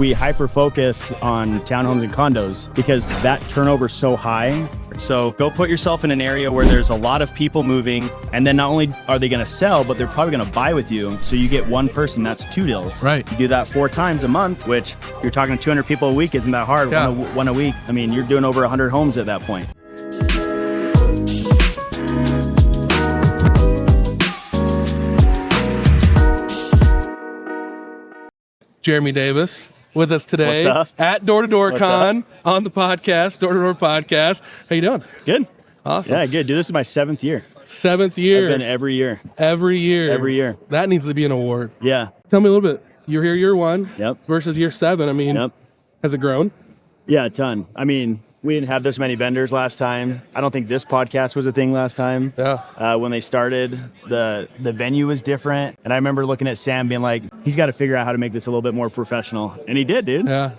we hyper focus on townhomes and condos because that turnover is so high. So go put yourself in an area where there's a lot of people moving, and then not only are they going to sell, but they're probably going to buy with you. So you get one person, that's 2 deals. Right. You do that 4 times a month, which you're talking to 200 people a week isn't that hard. Yeah. One a week. I mean, you're doing over 100 homes at that point. Jeremy Davis with us today What's up? at Door to Door What's Con on the podcast, Door to Door Podcast. How you doing? Good. Awesome. Yeah, good. Dude, this is my 7th year. 7th year. I've been every year. Every year. Every year. That needs to be an award. Yeah. Tell me a little bit. You're here year 1 Yep. versus year 7. I mean, Yep. has it grown? Yeah, a ton. I mean, we didn't have this many vendors last time. I don't think this podcast was a thing last time. Yeah. When they started, the venue was different. And I remember looking at Sam being like, he's got to figure out how to make this a little bit more professional. And he did, dude. Yeah.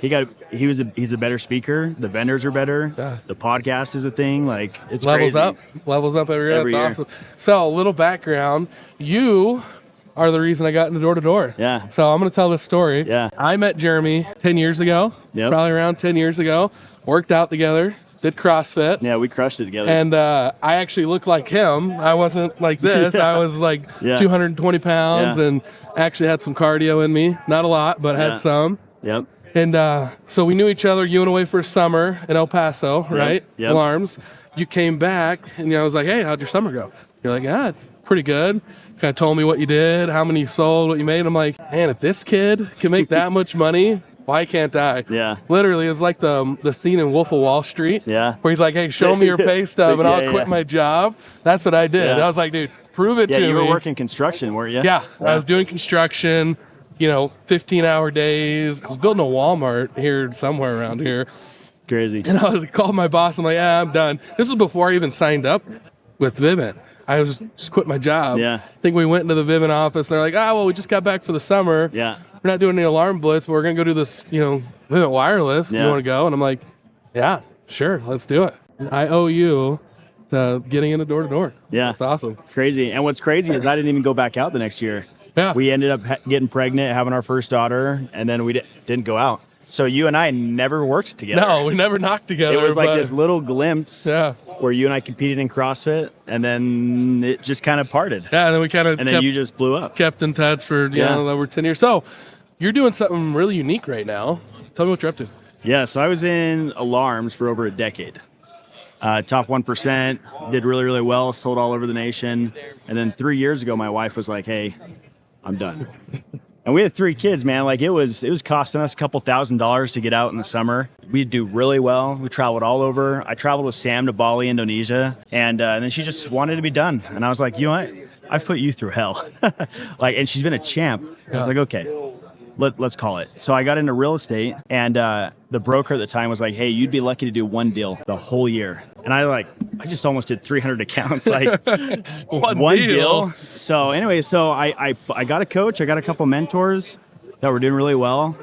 He's a better speaker. The vendors are better. Yeah. The podcast is a thing. Like, it's Levels crazy. Levels up every year. Every That's year. awesome. So, a little background. You are the reason I got into Door to Door. Yeah. So, I'm going to tell this story. Yeah. I met Jeremy 10 years ago. Yep. Probably around 10 years ago. Worked out together. Did CrossFit. Yeah, we crushed it together. And I actually looked like him. I wasn't like this. Yeah. I was like Yeah. 220 pounds Yeah. and actually had some cardio in me. Not a lot, but Yeah. had some. Yep. And so we knew each other. You went away for summer in El Paso, right? Yep. Alarms. You came back, and I was like, hey, how'd your summer go? You're like, yeah, pretty good. Kind of told me what you did, how many you sold, what you made. I'm like, man, if this kid can make that much money, why can't I? Yeah. Literally, it's like the scene in Wolf of Wall Street. Yeah. Where he's like, hey, show me your pay stub and I'll Yeah, quit yeah. my job. That's what I did. Yeah. I was like, dude, prove it Yeah, to me. you were working construction, weren't you? Yeah, I was doing construction, 15-hour days. I was building a Walmart here somewhere around here. Crazy. And I called my boss. I'm like, yeah, I'm done. This was before I even signed up with Vivint. I was just quit my job. Yeah. I think we went into the Vivint office. And they're like, well, we just got back for the summer. Yeah. We're not doing any alarm blitz, but we're going to go do this, Vivint Wireless. Yeah. You want to go? And I'm like, yeah, sure, let's do it. I owe you getting into door to door. Yeah. That's awesome. Crazy. And what's crazy is I didn't even go back out the next year. Yeah. We ended up getting pregnant, having our first daughter, and then we didn't go out. So you and I never worked together. No, we never knocked together. It was like but- this little glimpse Yeah. where you and I competed in CrossFit, and then it just kind of parted. Yeah, and then we kind of And then you just blew up. kept in touch for Yeah. over 10 years. So you're doing something really unique right now. Tell me what you're up to. Yeah, so I was in alarms for over a decade. Top 1%, did really, really well, sold all over the nation. And then 3 years ago, my wife was like, hey, I'm done. And we had 3 kids, man. Like it was costing us a couple $1,000s to get out in the summer. We'd do really well. We traveled all over. I traveled with Sam to Bali, Indonesia. And then she just wanted to be done. And I was like, you know what? I've put you through hell. And she's been a champ. I was like, okay. Let's call it. So I got into real estate, and the broker at the time was like, hey, you'd be lucky to do 1 deal the whole year. And I just almost did 300 accounts, like one deal. So anyway, I got a coach. I got a couple mentors that were doing really well.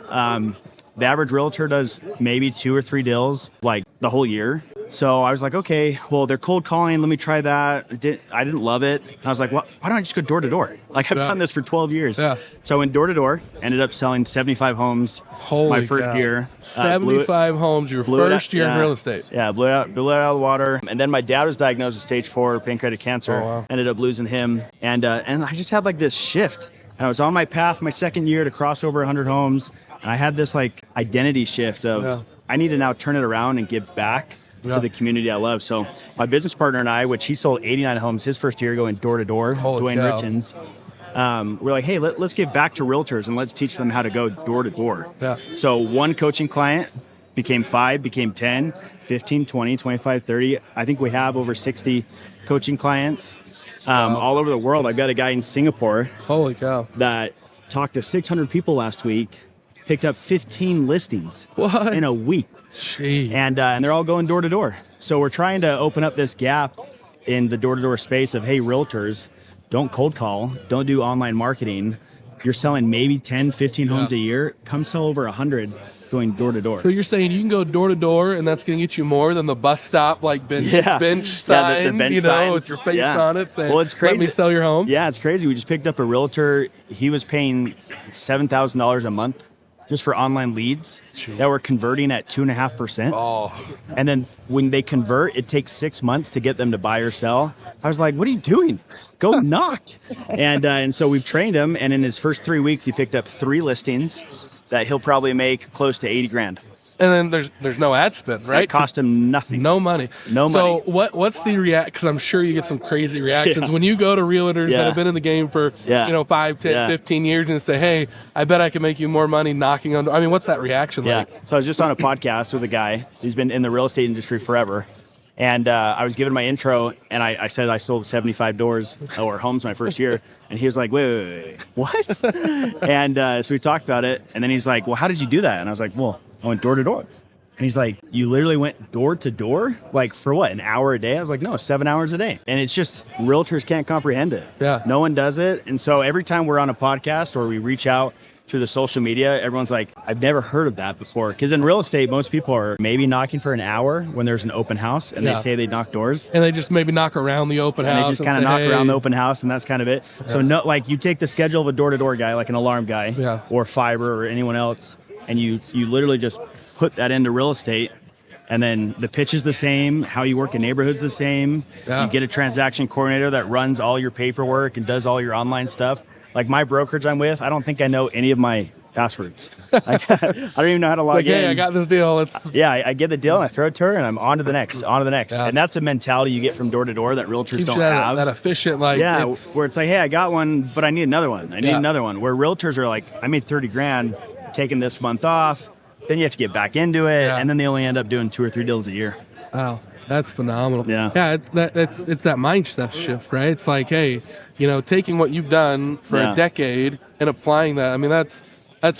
The average realtor does maybe 2 or 3 deals like the whole year. So I was like, okay, well, they're cold calling. Let me try that. I didn't love it. And I was like, well, why don't I just go door to door? Like I've done this for 12 years. Yeah. So I went door to door, ended up selling 75 homes my first cow. year. 75 homes, your blew it first out- year in yeah. real estate. Yeah, blew it out of the water. And then my dad was diagnosed with stage 4 pancreatic cancer. Oh, wow. Ended up losing him. And I just had like this shift. And I was on my path my second year to cross over 100 homes. And I had this like identity shift of I need to now turn it around and give back to the community I love. So my business partner and I, which he sold 89 homes his first year going door to door, Holy Dwayne cow. Richens. We're like, hey, let's give back to realtors and let's teach them how to go door to door. Yeah. So one coaching client became 5, became 10, 15, 20, 25, 30. I think we have over 60 coaching clients all over the world. I've got a guy in Singapore Holy cow. that talked to 600 people last week, picked up 15 listings What? in a week. Jeez. And they're all going door to door. So we're trying to open up this gap in the door to door space of, hey, realtors, don't cold call, don't do online marketing. You're selling maybe 10, 15 homes a year. Come sell over 100 going door to door. So you're saying you can go door to door, and that's going to get you more than the bus stop, like bench signs, the bench signs. with your face on it saying, well, it's crazy. let me sell your home? Yeah, it's crazy. We just picked up a realtor. He was paying $7,000 a month just for online leads that were converting at 2.5%. Oh, And then when they convert, it takes 6 months to get them to buy or sell. I was like, what are you doing? Go knock. And so we've trained him. And in his first 3 weeks, he picked up 3 listings that he'll probably make close to 80 grand. and then there's no ad spend, right? It cost him nothing. No money. No money. So what's the react? Because I'm sure you get some crazy reactions when you go to realtors that have been in the game for 5, 10, 15 years and say, "Hey, I bet I can make you more money knocking on." I mean, what's that reaction like? So I was just on a podcast with a guy who's been in the real estate industry forever. And I was giving my intro, and I said I sold 75 doors or homes my first year. And he was like, wait, what? And so we talked about it. And then he's like, well, how did you do that? And I was like, well, I went door to door. And he's like, you literally went door to door? Like for what, an hour a day? I was like, no, 7 hours a day. And it's just, realtors can't comprehend it. Yeah. No one does it. And so every time we're on a podcast or we reach out through the social media, everyone's like, I've never heard of that before. Because in real estate, most people are maybe knocking for an hour when there's an open house and they say they knock doors. And they just maybe knock around the open house. And they just kind of knock around the open house, and that's kind of it. So no, like you take the schedule of a door-to-door guy, like an alarm guy or fiber or anyone else, and you literally just put that into real estate. And then the pitch is the same. How you work in neighborhoods the same. You get a transaction coordinator that runs all your paperwork and does all your online stuff. Like my brokerage I'm with, I don't think I know any of my passwords. I don't even know how to log in. Hey, I got this deal. I get the deal and I throw it to her and I'm on to the next, And that's a mentality you get from door to door that realtors don't have. That efficient, like where it's like, hey, I got one, but I need another one. I need another one. Where realtors are like, I made 30 grand, taking this month off. Then you have to get back into it, and then they only end up doing 2 or 3 deals a year. Wow, that's phenomenal. Yeah, it's that mindset shift, right? It's like, hey, taking what you've done for a decade and applying that. I mean, that's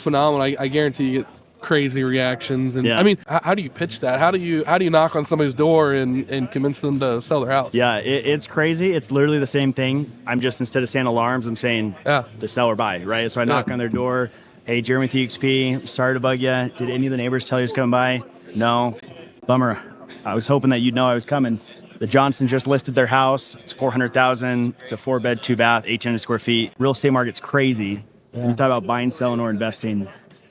phenomenal. I guarantee you get crazy reactions. And I mean, how do you pitch that? How do you knock on somebody's door and convince them to sell their house? Yeah, it's crazy. It's literally the same thing. I'm just, instead of saying alarms, I'm saying to sell or buy, right? So I knock on their door. Hey, Jeremy with EXP, sorry to bug you. Did any of the neighbors tell you it's coming by? No. Bummer. I was hoping that you'd know I was coming. The Johnsons just listed their house. It's $400,000. It's a 4-bed, 2-bath, 1,800 square feet. Real estate market's crazy. You thought about buying, selling, or investing.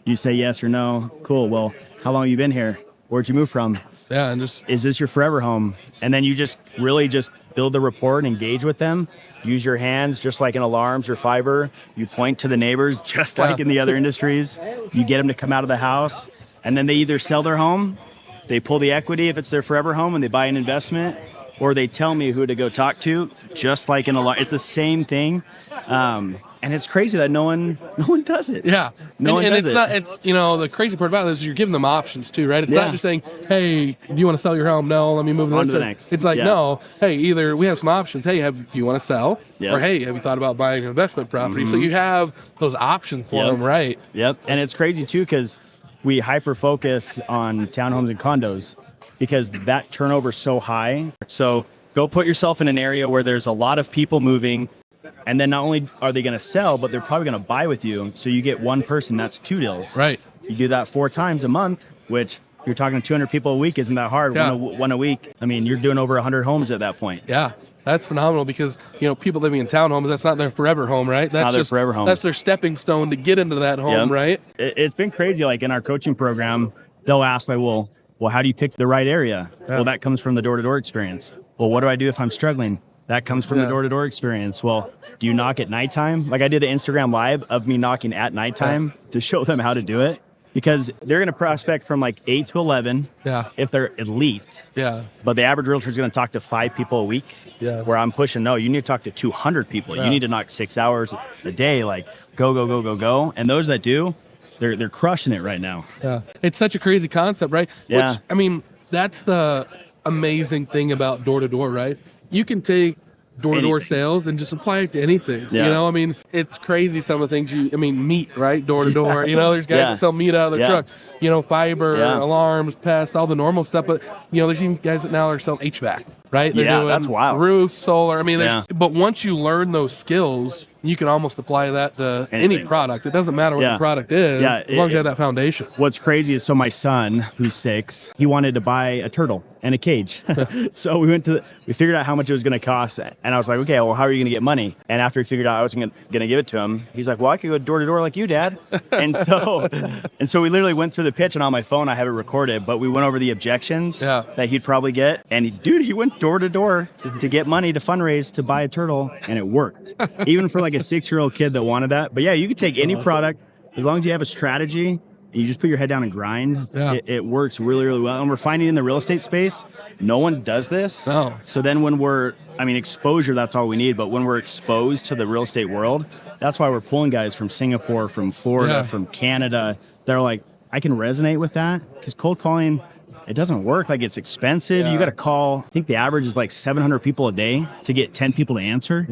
You say yes or no. Cool. Well, how long have you been here? Where'd you move from? Yeah, and just, is this your forever home? And then you just really just build the rapport and engage with them. Use your hands just like in alarms or fiber. You point to the neighbors just like in the other industries. You get them to come out of the house, and then they either sell their home, they pull the equity if it's their forever home and they buy an investment, or they tell me who to go talk to, just like in alarm. It's the same thing. And it's crazy that no one does it. Yeah. No one does it. Not, it's, the crazy part about it is you're giving them options too, right? It's not just saying, hey, do you want to sell your home? No, let me move on to the next. It's like, no, hey, either we have some options. Hey, do you want to sell? Or hey, have you thought about buying an investment property? So you have those options for them, right? Yep. And it's crazy too, because we hyper focus on townhomes and condos because that turnover is so high. So go put yourself in an area where there's a lot of people moving. And then not only are they going to sell, but they're probably going to buy with you. So you get one person, that's 2 deals. Right. You do that 4 times a month, which if you're talking to 200 people a week, isn't that hard? Yeah. One a week. I mean, you're doing over 100 homes at that point. Yeah. That's phenomenal because, people living in townhomes, that's not their forever home, right? That's not their forever home. That's their stepping stone to get into that home, right? It's been crazy. Like in our coaching program, they'll ask like, well, how do you pick the right area? Yeah. Well, that comes from the door-to-door experience. Well, what do I do if I'm struggling? That comes from the door-to-door experience. Well, do you knock at nighttime? Like I did an Instagram live of me knocking at nighttime to show them how to do it, because they're going to prospect from like 8 to 11 if they're elite. Yeah. But the average realtor is going to talk to 5 people a week. Yeah. Where I'm pushing, no, you need to talk to 200 people. You need to knock 6 hours a day. Like go. And those that do, they're crushing it right now. Yeah. It's such a crazy concept, right? Yeah. Which, I mean, that's the amazing thing about door-to-door, right? You can take door-to-door sales and just apply it to anything. Yeah. I mean, it's crazy some of the things meat, right? Door-to-door. There's guys that sell meat out of their truck. Fiber, alarms, pest, all the normal stuff. But, there's even guys that now are selling HVAC, right? They're doing that's wild. Roof, solar. I mean, but once you learn those skills, you can almost apply that to any product. It doesn't matter what the product is, as long as you have that foundation. What's crazy is, so my son, who's 6, he wanted to buy a turtle. and a cage. So we figured out how much it was going to cost. And I was like, okay, well, how are you going to get money? And after we figured out I was going to give it to him, he's like, well, I could go door to door like you, Dad. And so we literally went through the pitch, and on my phone, I have it recorded, but we went over the objections that he'd probably get. And he went door to door to get money to fundraise to buy a turtle, and it worked. Even for like a 6-year-old kid that wanted that. But yeah, you could take any product as long as you have a strategy. You just put your head down and grind. It works really, really well. And we're finding in the real estate space, no one does this. No. So then when exposure, that's all we need. But when we're exposed to the real estate world, that's why we're pulling guys from Singapore, from Florida, from Canada. They're like, I can resonate with that, because cold calling, it doesn't work. Like, it's expensive. You got to call, I think the average is like 700 people a day to get 10 people to answer.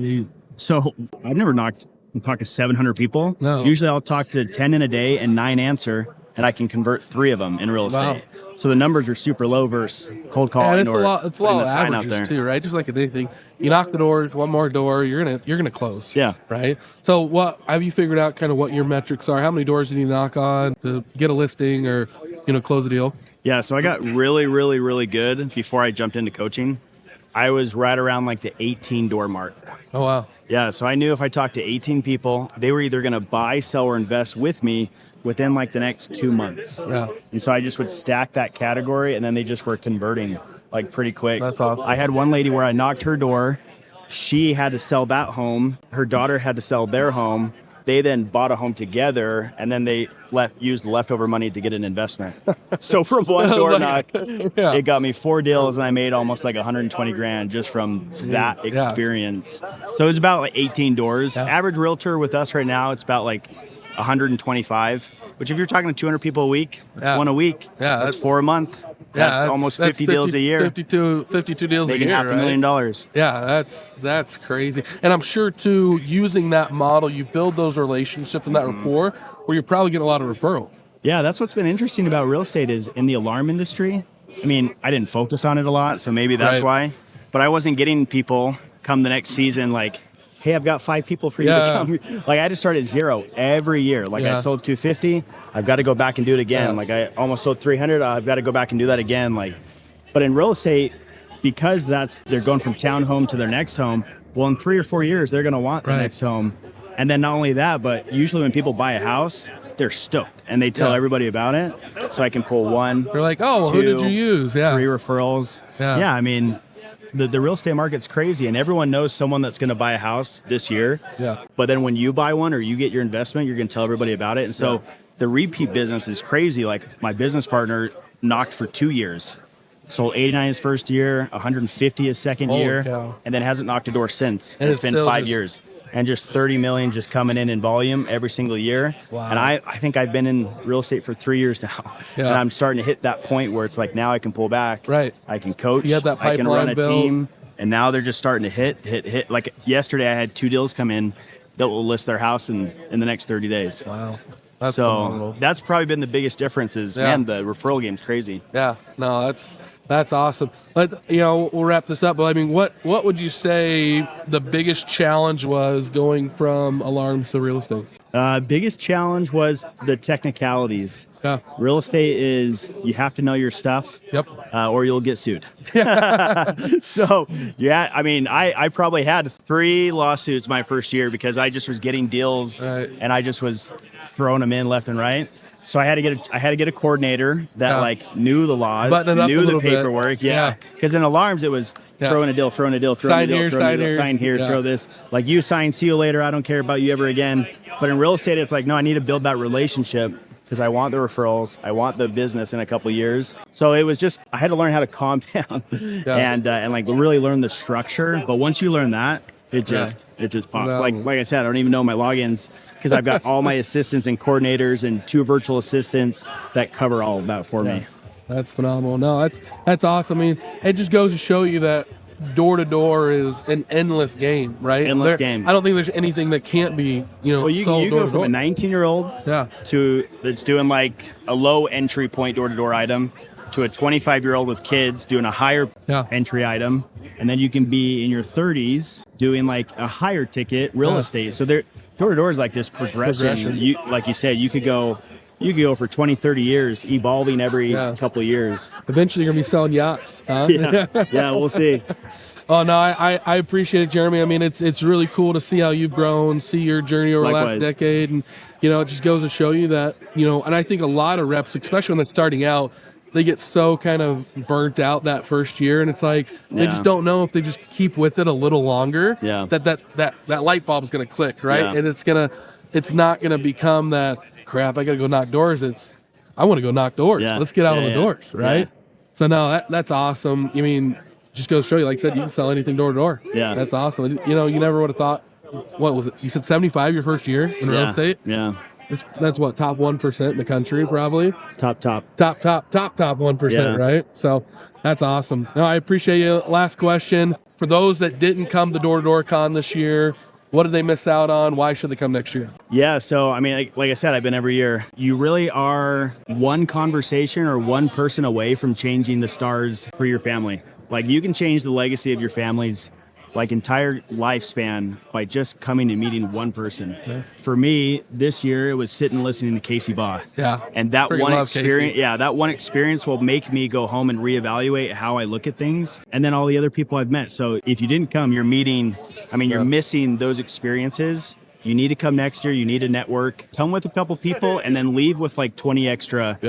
So I've never talk to 700 people. No. Usually I'll talk to 10 in a day and 9 answer, and I can convert 3 of them in real estate. So the numbers are super low versus cold calling. And it's a lot of averages too, right? Just like anything, you knock the door, one more door, you're gonna close. Yeah. Right. So what have you figured out? Kind of what your metrics are? How many doors do you knock on to get a listing or close a deal? Yeah. So I got really, really, really good before I jumped into coaching. I was right around like the 18 door mark. Oh wow. Yeah, so I knew if I talked to 18 people, they were either going to buy, sell, or invest with me within like the next 2 months. Yeah. And so I just would stack that category, and then they just were converting like pretty quick. That's awesome. I had one lady where I knocked her door. She had to sell that home. Her daughter had to sell their home. They then bought a home together, and then they used the leftover money to get an investment. So from one door knock, it got me 4 deals, and I made almost like 120 grand just from that experience. So it was about like 18 doors. Average realtor with us right now, it's about like 125. Which if you're talking to 200 people a week, that's 1 a week. That's 4 a month. That's almost 50 deals a year. 52 deals a year, making $500,000. Yeah, that's crazy. And I'm sure too, using that model, you build those relationships and that rapport where you're probably getting a lot of referrals. Yeah, that's what's been interesting about real estate is in the alarm industry. I mean, I didn't focus on it a lot, so maybe that's why. But I wasn't getting people come the next season like, hey, I've got 5 people for you to come. Like, I had to start at 0 every year. Like, I sold 250. I've got to go back and do it again. Like, I almost sold 300. I've got to go back and do that again. Like, but in real estate, because they're going from townhome to their next home, well, in 3 or 4 years, they're going to want the next home. And then not only that, but usually when people buy a house, they're stoked and they tell everybody about it. So I can pull 1. They're like, oh, 2, who did you use? 3 referrals. Yeah, I mean, the real estate market's crazy, and everyone knows someone that's going to buy a house this year. Yeah. But then when you buy one or you get your investment, you're going to tell everybody about it. And so the repeat business is crazy. Like, my business partner knocked for 2 years. Sold 89 his first year, 150 his second year, and then hasn't knocked a door since. And it's been 5 years. And just 30 million just coming in volume every single year. Wow. And I think I've been in real estate for 3 years now. And I'm starting to hit that point where it's like, now I can pull back. Right. I can coach. You have that I can run a build. team. And now they're just starting to hit. Like yesterday, I had 2 deals come in that will list their house in the next 30 days. Wow. That's phenomenal. That's probably been the biggest difference is, man, the referral game's crazy. Yeah. No, that's awesome. But, we'll wrap this up. But I mean, what would you say the biggest challenge was going from alarms to real estate? Biggest challenge was the technicalities. Yeah. Real estate is, you have to know your stuff. Yep. Or you'll get sued. So, yeah, I mean, I probably had 3 lawsuits my first year because I just was getting deals and I just was throwing them in left and right. So I had to get a coordinator that like knew the laws, knew the paperwork. Yeah. Because in alarms it was throwing a deal, sign here, throw this. Like, you sign, see you later. I don't care about you ever again. But in real estate, it's like, no, I need to build that relationship because I want the referrals. I want the business in a couple of years. So it was just, I had to learn how to calm down and like really learn the structure. But once you learn that, it just pops. Like I said, I don't even know my logins because I've got all my assistants and coordinators and 2 virtual assistants that cover all of that for me. That's phenomenal. No, that's awesome. I mean, it just goes to show you that door to door is an endless game, right? Endless game. I don't think there's anything that can't be, well, you go from a 19-year-old to that's doing like a low entry point door to door item to a 25-year-old with kids doing a higher entry item, and then you can be in your 30s doing like a higher ticket real estate. So there, door to door is like this progression. You, like you said, you could go you could go for 20, 30 years, evolving every couple of years. Eventually, you're gonna be selling yachts, huh? Yeah, we'll see. Oh no, I appreciate it, Jeremy. I mean, it's really cool to see how you've grown, see your journey over the last decade, and it just goes to show you that And I think a lot of reps, especially when they're starting out, they get so kind of burnt out that first year, and it's like they just don't know if they just keep with it a little longer. That light bulb is gonna click, right? And it's not gonna become that crap. I gotta go knock doors. I want to go knock doors. Let's get out on the doors, right? So no, that's awesome. I mean, just goes to show you, like I said, you can sell anything door to door. Yeah. That's awesome. You never would have thought, what was it? You said 75 your first year in real estate? Yeah. That's what, top 1% in the country, probably? Top 1%, right? So that's awesome. No, I appreciate you. Last question. For those that didn't come to Door-to-Door Con this year, what did they miss out on? Why should they come next year? Yeah, so I mean, like I said, I've been every year. You really are one conversation or one person away from changing the stars for your family. Like, you can change the legacy of your family's entire lifespan by just coming and meeting one person. For me, this year it was sitting listening to Casey Baugh. And that one experience, that one experience will make me go home and reevaluate how I look at things, and then all the other people I've met. So if you didn't come, you're missing those experiences. You need to come next year. You need to network. Come with a couple people, and then leave with 20 extra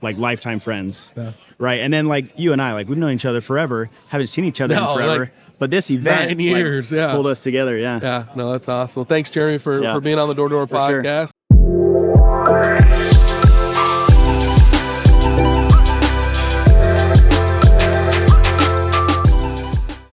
lifetime friends. Right. And then you and I, we've known each other forever, haven't seen each other in forever. But this event 9 years, pulled us together. Yeah, no, that's awesome. Thanks, Jeremy, for being on the Door-to-Door podcast.